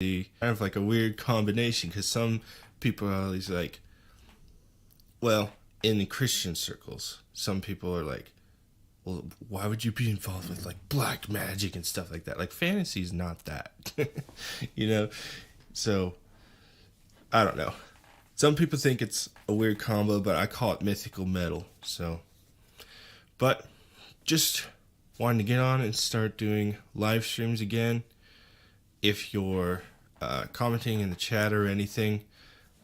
kind of like a weird combination, because some people are always like, well, in the Christian circles, some people are like, well, why would you be involved with like black magic and stuff like that? Like, fantasy's not that, you know? So, I don't know. Some people think it's a weird combo, but I call it mythical metal. So, but just wanted to get on and start doing live streams again. If you're commenting in the chat or anything,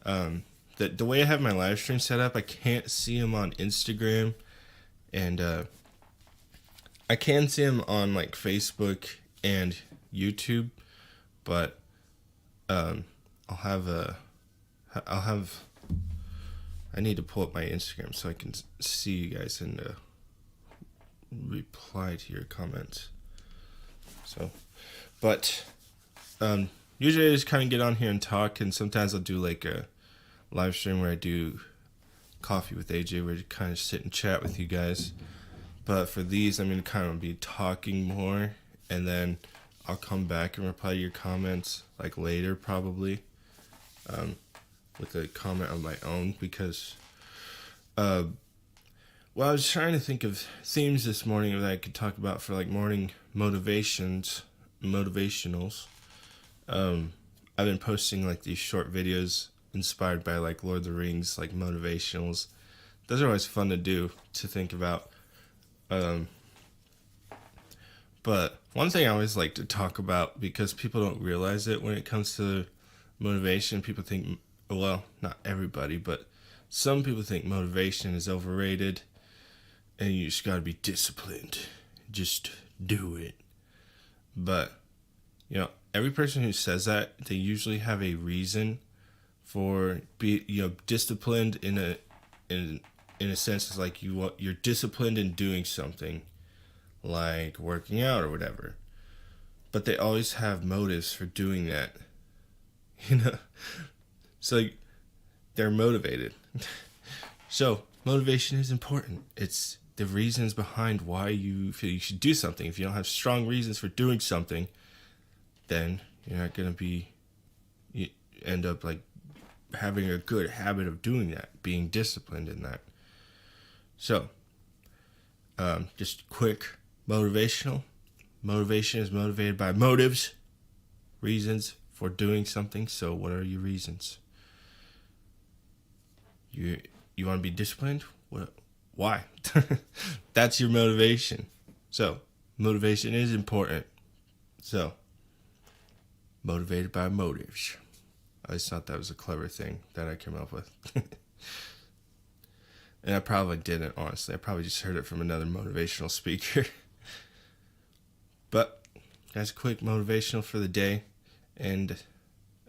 the way I have my live stream set up, I can't see them on Instagram, and I can see them on like Facebook and YouTube, but I need to pull up my Instagram so I can see you guys and reply to your comments. So, but usually I just kind of get on here and talk, and sometimes I'll do like a live stream where I do coffee with AJ, where I kind of sit and chat with you guys. But for these, I'm going to kind of be talking more, and then I'll come back and reply to your comments like later, probably, with a comment of my own, because well, I was trying to think of themes this morning that I could talk about for like morning motivationals. I've been posting like these short videos inspired by like Lord of the Rings, like motivationals. Those are always fun to do, to think about. But one thing I always like to talk about, because people don't realize it when it comes to motivation, people think, well, not everybody, but some people think motivation is overrated and you just gotta be disciplined. Just do it. But, you know, every person who says that, they usually have a reason for disciplined in a sense. It's like you're disciplined in doing something, like working out or whatever. But they always have motives for doing that. You know? So like, they're motivated. So motivation is important. It's the reasons behind why you feel you should do something. If you don't have strong reasons for doing something, then you're not going to you end up like having a good habit of doing that, being disciplined in that. So, just quick motivational. Motivation is motivated by motives, reasons for doing something. So what are your reasons? You want to be disciplined? Why? That's your motivation. So, motivation is important. So, motivated by motives. I just thought that was a clever thing that I came up with. And I probably didn't, honestly. I probably just heard it from another motivational speaker. But that's a quick motivational for the day. And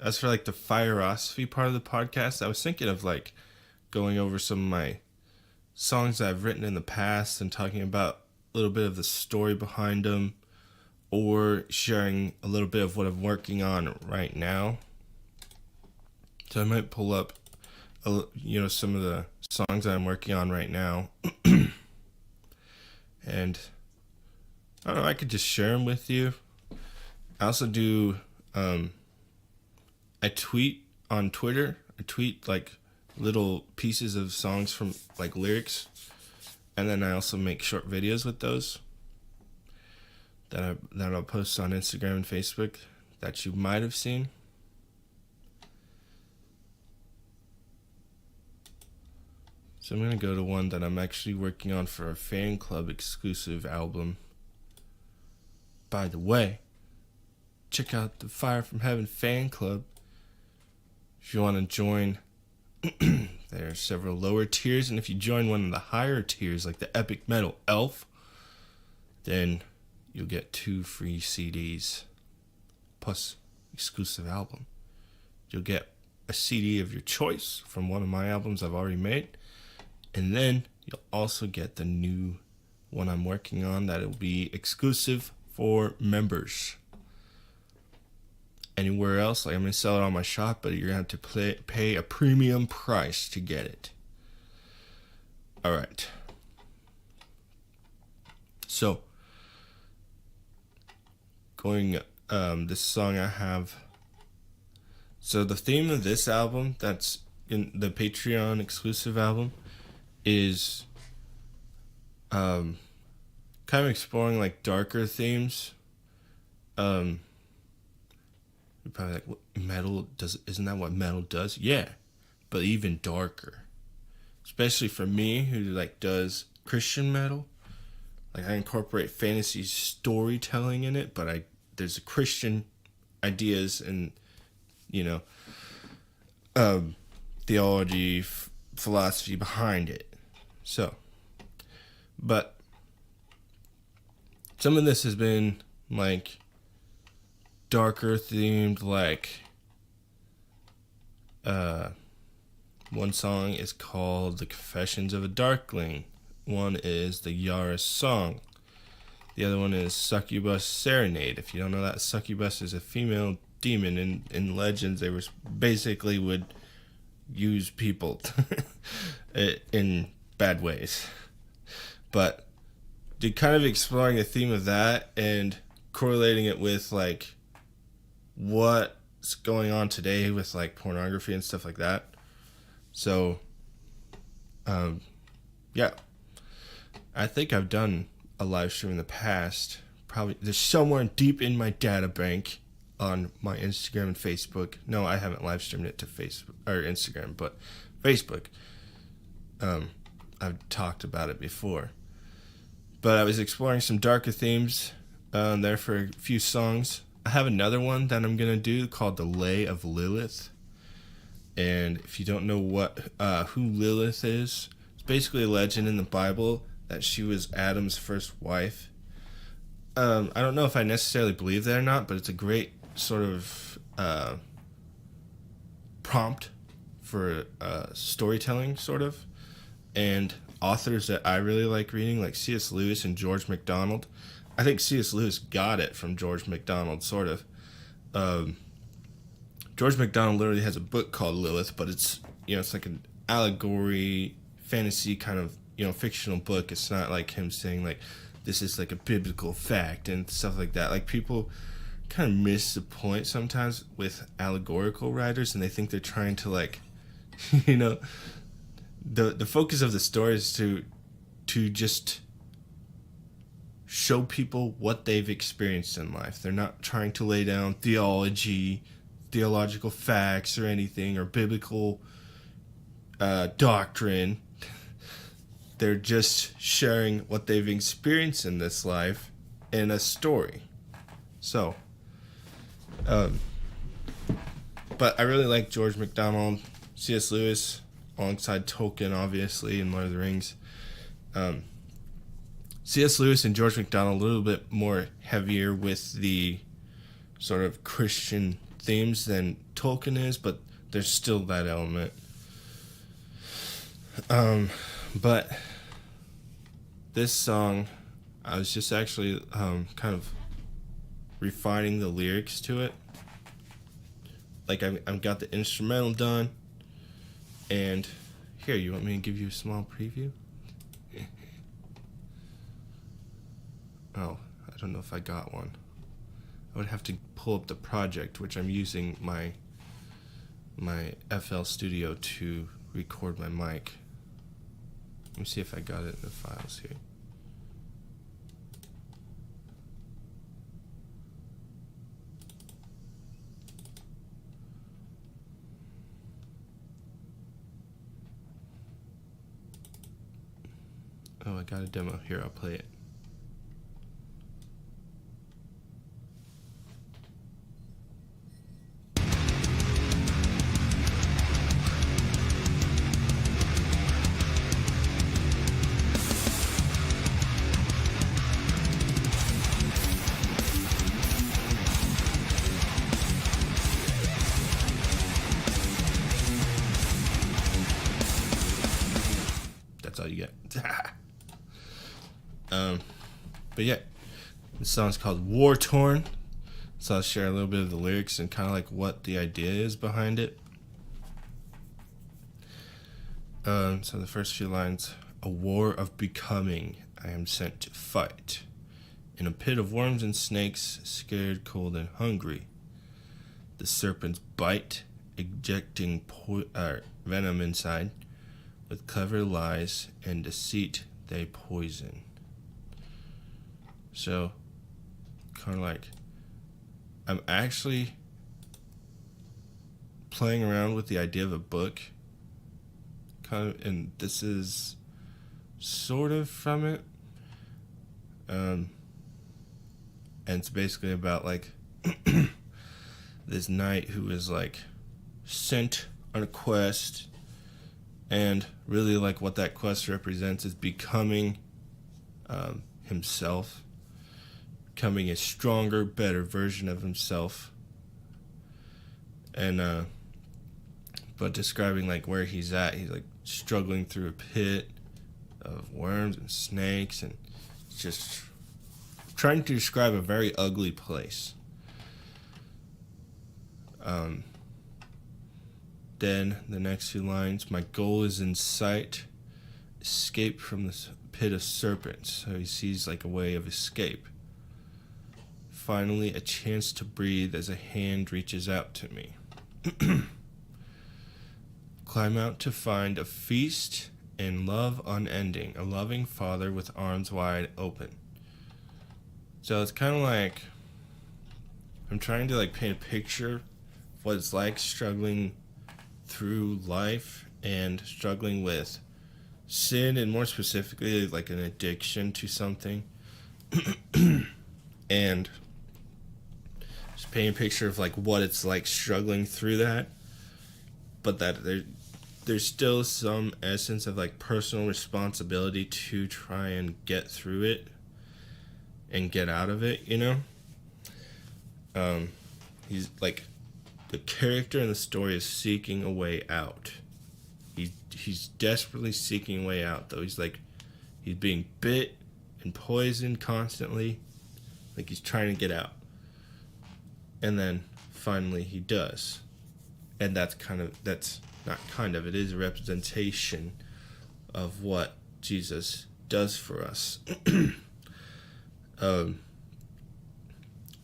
as for like the Fireosophy part of the podcast, I was thinking of like going over some of my songs that I've written in the past and talking about a little bit of the story behind them, or sharing a little bit of what I'm working on right now. So I might pull up some of the songs that I'm working on right now. And I don't know, I could just share them with you. I also do, I tweet on Twitter. I tweet like little pieces of songs from like lyrics. And then I also make short videos with those that I'll post on Instagram and Facebook that you might have seen. So I'm going to go to one that I'm actually working on for a fan club exclusive album. By the way, check out the Fire from Heaven fan club. If you want to join, there are several lower tiers, and if you join one of the higher tiers, like the Epic Metal Elf, then you'll get 2 free CDs plus exclusive album. You'll get a CD of your choice from one of my albums I've already made. And then you'll also get the new one I'm working on that will be exclusive for members. Anywhere else, like I'm going to sell it on my shop, but you're going to have to pay a premium price to get it. Alright. So, this song I have So the theme of this album, that's in the Patreon exclusive album, is kind of exploring like darker themes. You're probably like, what, metal does? Isn't that what metal does? Yeah, but even darker. Especially for me, who like does Christian metal. Like I incorporate fantasy storytelling in it, but there's a Christian ideas and theology, philosophy behind it. So, but some of this has been like darker themed, like one song is called The Confessions of a Darkling. One is the Yaris Song. The other one is Succubus Serenade. If you don't know that, Succubus is a female demon. In legends, they basically would use people in bad ways. But kind of exploring the theme of that and correlating it with like what's going on today with like pornography and stuff like that. So, yeah. I think I've done a live stream in the past. Probably there's somewhere deep in my data bank on my Instagram and Facebook. No, I haven't live streamed it to Facebook or Instagram, but Facebook. I've talked about it before. But I was exploring some darker themes there for a few songs. I have another one that I'm gonna do called The Lay of Lilith. And if you don't know who Lilith is, it's basically a legend in the Bible that she was Adam's first wife. I don't know if I necessarily believe that or not, but it's a great sort of prompt for storytelling, sort of. And authors that I really like reading, like C.S. Lewis and George MacDonald. I think C.S. Lewis got it from George MacDonald, sort of. George MacDonald literally has a book called Lilith, but it's like an allegory, fantasy kind of fictional book. It's not like him saying like this is like a biblical fact and stuff like that. Like people kind of miss the point sometimes with allegorical writers, and they think they're trying to like the focus of the story is to just show people what they've experienced in life. They're not trying to lay down theological facts or anything, or biblical doctrine. They're just sharing what they've experienced in this life in a story. So, but I really like George MacDonald, C.S. Lewis, alongside Tolkien, obviously, in Lord of the Rings. C.S. Lewis and George MacDonald a little bit more heavier with the sort of Christian themes than Tolkien is, but there's still that element. But this song, I was just actually kind of refining the lyrics to it. Like I've got the instrumental done, and here, you want me to give you a small preview? Oh, I don't know if I got one. I would have to pull up the project, which I'm using my FL Studio to record my mic. Let me see if I got it in the files here. Oh, I got a demo. Here, I'll play it. That's all you get. But yeah, this song's called War Torn. So I'll share a little bit of the lyrics and kind of like what the idea is behind it. So the first few lines: a war of becoming I am sent to fight. In a pit of worms and snakes, scared, cold, and hungry. The serpents bite injecting venom inside. With clever lies and deceit, they poison. So, kind of like, I'm actually playing around with the idea of a book, kind of, and this is sort of from it. And it's basically about like this knight who is like sent on a quest, and really like what that quest represents is becoming himself, becoming a stronger, better version of himself, and but describing like where he's at. He's like struggling through a pit of worms and snakes, and just trying to describe a very ugly place. Then the next few lines, my goal is in sight, escape from this pit of serpents. So he sees like a way of escape. Finally, a chance to breathe as a hand reaches out to me. Climb out to find a feast and love unending, a loving father with arms wide open. So it's kind of like I'm trying to like paint a picture of what it's like struggling through life and struggling with sin, and more specifically like an addiction to something. And just paint a picture of like what it's like struggling through that, but that there's still some essence of like personal responsibility to try and get through it and get out of it, you know? He's like, the character in the story is seeking a way out. He's desperately seeking a way out, though. He's being bit and poisoned constantly. Like he's trying to get out. And then finally he does. And it is a representation of what Jesus does for us.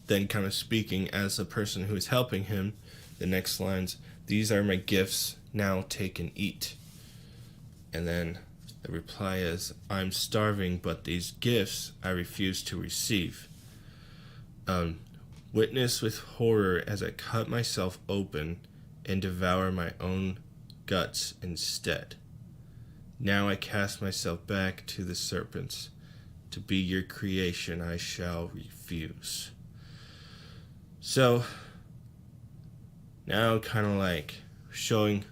Then kind of speaking as a person who is helping him, the next lines, these are my gifts, now take and eat. And then the reply is, I'm starving, but these gifts I refuse to receive. Witness with horror as I cut myself open and devour my own guts instead. Now I cast myself back to the serpents. To be your creation I shall refuse. So, now kind of like showing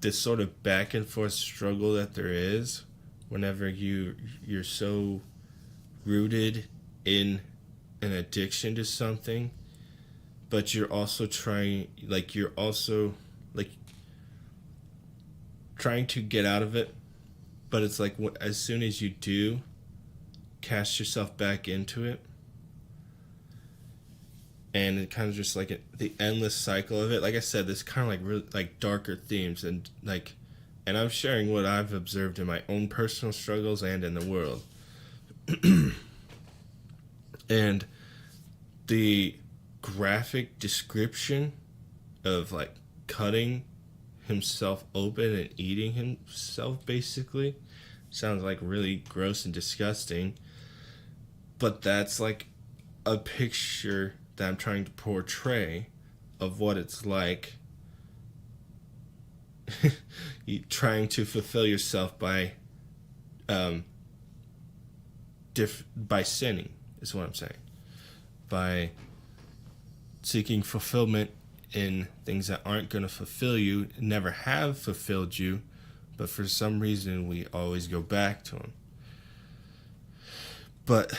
this sort of back and forth struggle that there is whenever you're so rooted in an addiction to something, but you're also trying to get out of it. But it's like as soon as you do cast yourself back into it, and it kind of just like the endless cycle of it. Like I said, this kind of like really like darker themes, and I'm sharing what I've observed in my own personal struggles and in the world. And the graphic description of like cutting himself open and eating himself basically sounds like really gross and disgusting, but that's like a picture that I'm trying to portray of what it's like trying to fulfill yourself by sinning, is what I'm saying. By seeking fulfillment in things that aren't going to fulfill you, never have fulfilled you, but for some reason we always go back to them. But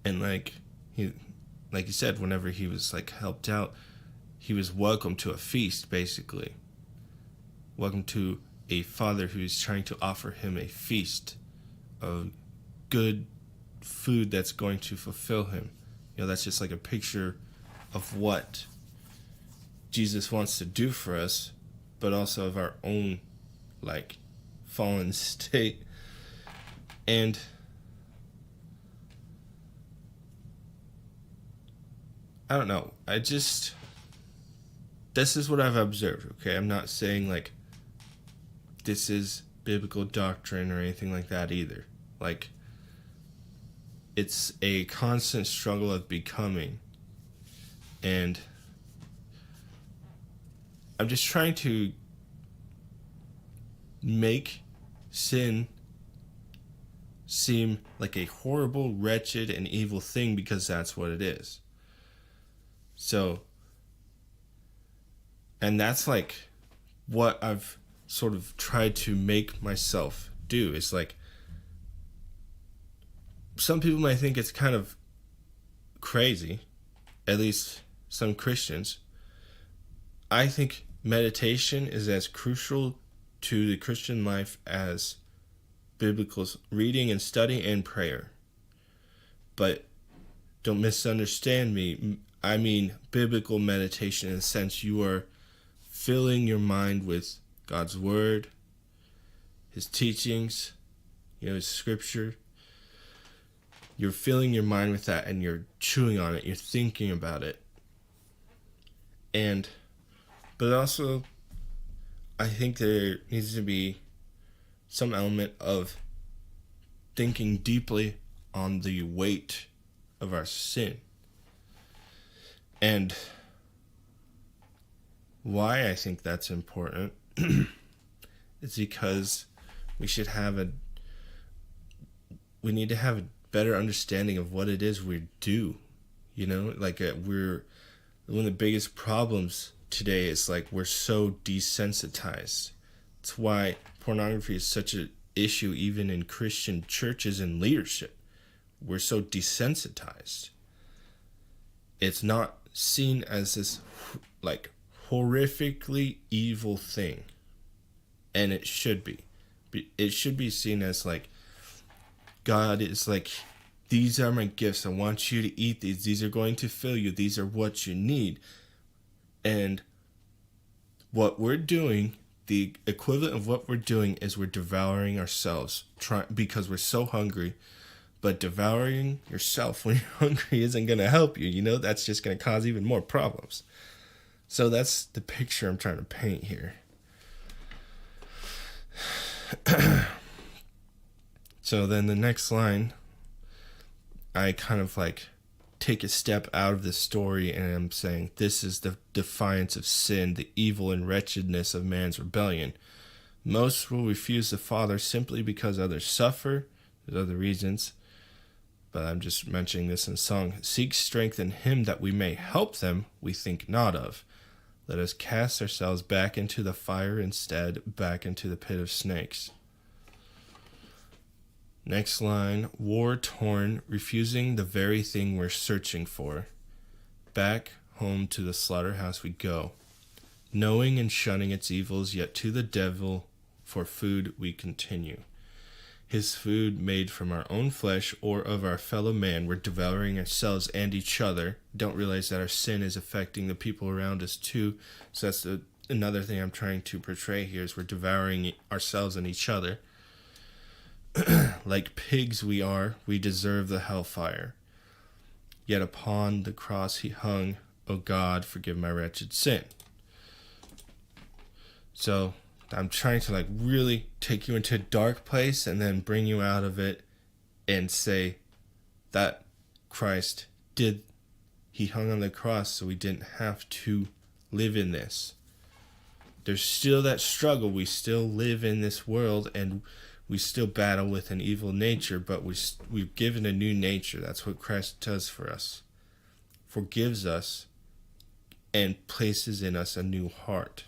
and like he said, whenever he was like helped out, he was welcome to a feast, basically. Welcome to a father who's trying to offer him a feast of good food that's going to fulfill him. You know, that's just like a picture of what Jesus wants to do for us, but also of our own like fallen state. And I don't know. This is what I've observed, okay? I'm not saying, like, this is biblical doctrine or anything like that either. Like, it's a constant struggle of becoming. And I'm just trying to make sin seem like a horrible, wretched, and evil thing because that's what it is. So, and that's like what I've sort of tried to make myself do. It's like, some people might think it's kind of crazy, at least some Christians. I think meditation is as crucial to the Christian life as biblical reading and study and prayer. But don't misunderstand me. I mean biblical meditation in the sense you are filling your mind with God's word, his teachings, his scripture. You're filling your mind with that and you're chewing on it. You're thinking about it. But also, I think there needs to be some element of thinking deeply on the weight of our sin. And why I think that's important is because we need to have a better understanding of what it is we do. One of the biggest problems today is like we're so desensitized. That's why pornography is such an issue even in Christian churches and leadership. We're so desensitized. It's not seen as this like horrifically evil thing. And it should be. It should be seen as like God is like, these are my gifts. I want you to eat these. These are going to fill you. These are what you need. And what we're doing, the equivalent of what we're doing is we're devouring ourselves because we're so hungry. But devouring yourself when you're hungry isn't going to help you. That's just going to cause even more problems. So that's the picture I'm trying to paint here. So then the next line, I kind of like take a step out of the story and I'm saying this is the defiance of sin, the evil and wretchedness of man's rebellion. Most will refuse the Father simply because others suffer. There's other reasons, but I'm just mentioning this in song. Seek strength in him that we may help them we think not of. Let us cast ourselves back into the fire instead, back into the pit of snakes. Next line, war-torn, refusing the very thing we're searching for. Back home to the slaughterhouse we go, knowing and shunning its evils, yet to the devil for food we continue. His food made from our own flesh or of our fellow man, we're devouring ourselves and each other. Don't realize that our sin is affecting the people around us too. So that's another thing I'm trying to portray here is we're devouring ourselves and each other. Like pigs we are, we deserve the hellfire. Yet upon the cross he hung, O God, forgive my wretched sin. So I'm trying to like really take you into a dark place and then bring you out of it and say that Christ he hung on the cross so we didn't have to live in this. There's still that struggle. We still live in this world and we still battle with an evil nature, but we've given a new nature. That's what Christ does for us. Forgives us and places in us a new heart.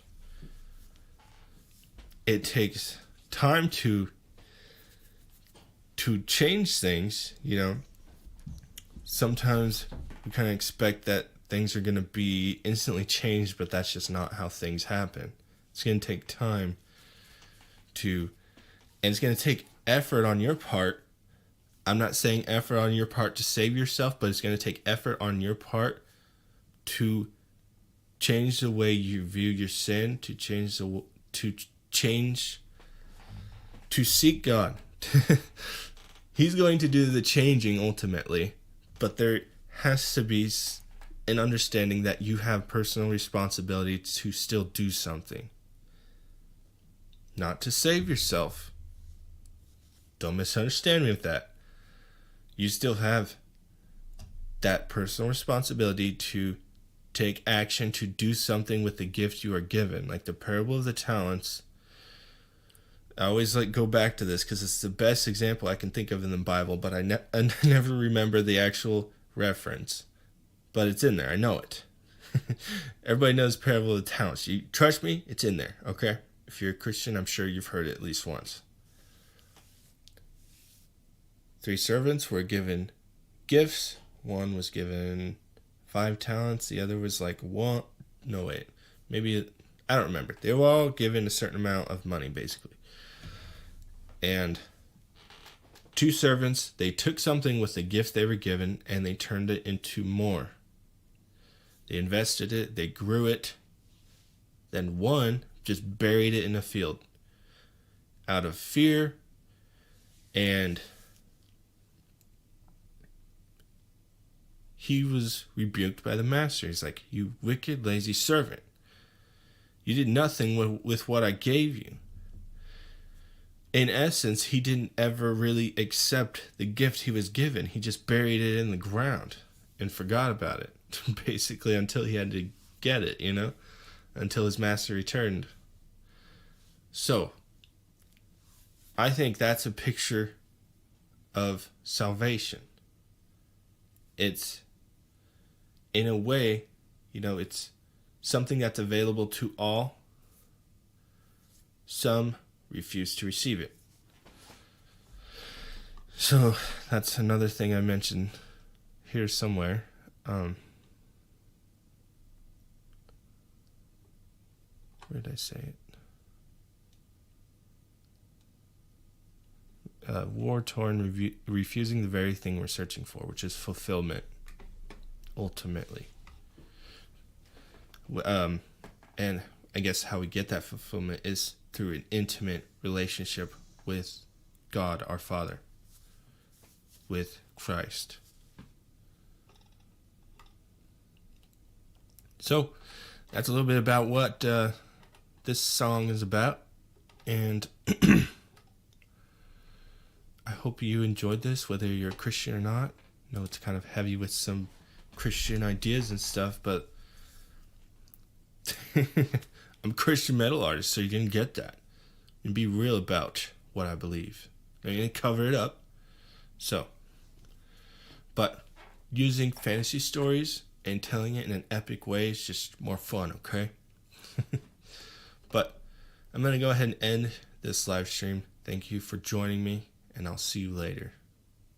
It takes time to change things, Sometimes we kind of expect that things are going to be instantly changed, but that's just not how things happen. It's going to take time and it's going to take effort on your part. I'm not saying effort on your part to save yourself, but it's going to take effort on your part to change the way you view your sin, to seek God. He's going to do the changing ultimately, but there has to be and understanding that you have personal responsibility to still do something. Not to save yourself. Don't misunderstand me with that. You still have that personal responsibility to take action, to do something with the gift you are given. Like the parable of the talents. I always go back to this because it's the best example I can think of in the Bible, but I never remember the actual reference. But it's in there. I know it. Everybody knows parable of the talents. You trust me? It's in there, okay? If you're a Christian, I'm sure you've heard it at least once. 3 servants were given gifts. One was given 5 talents. The other was one. No, wait. Maybe, I don't remember. They were all given a certain amount of money, basically. And 2 servants, they took something with the gift they were given and they turned it into more. They invested it, they grew it. Then one just buried it in a field out of fear, and he was rebuked by the master. He's like, "You wicked, lazy servant. You did nothing with what I gave you." In essence, he didn't ever really accept the gift he was given. He just buried it in the ground and forgot about it, basically, until he had to get it, until his master returned. So, I think that's a picture of salvation. It's, in a way, it's something that's available to all. Some refuse to receive it. So that's another thing I mentioned here somewhere. Where did I say it? War-torn, refusing the very thing we're searching for, which is fulfillment, ultimately. And I guess how we get that fulfillment is through an intimate relationship with God, our Father, with Christ. So, that's a little bit about what this song is about, and I hope you enjoyed this, whether you're a Christian or not. I know it's kind of heavy with some Christian ideas and stuff, but I'm a Christian metal artist, so you're going to get that. And be real about what I believe. I'm going to cover it up. So, but using fantasy stories and telling it in an epic way is just more fun, okay? But I'm going to go ahead and end this live stream. Thank you for joining me, and I'll see you later.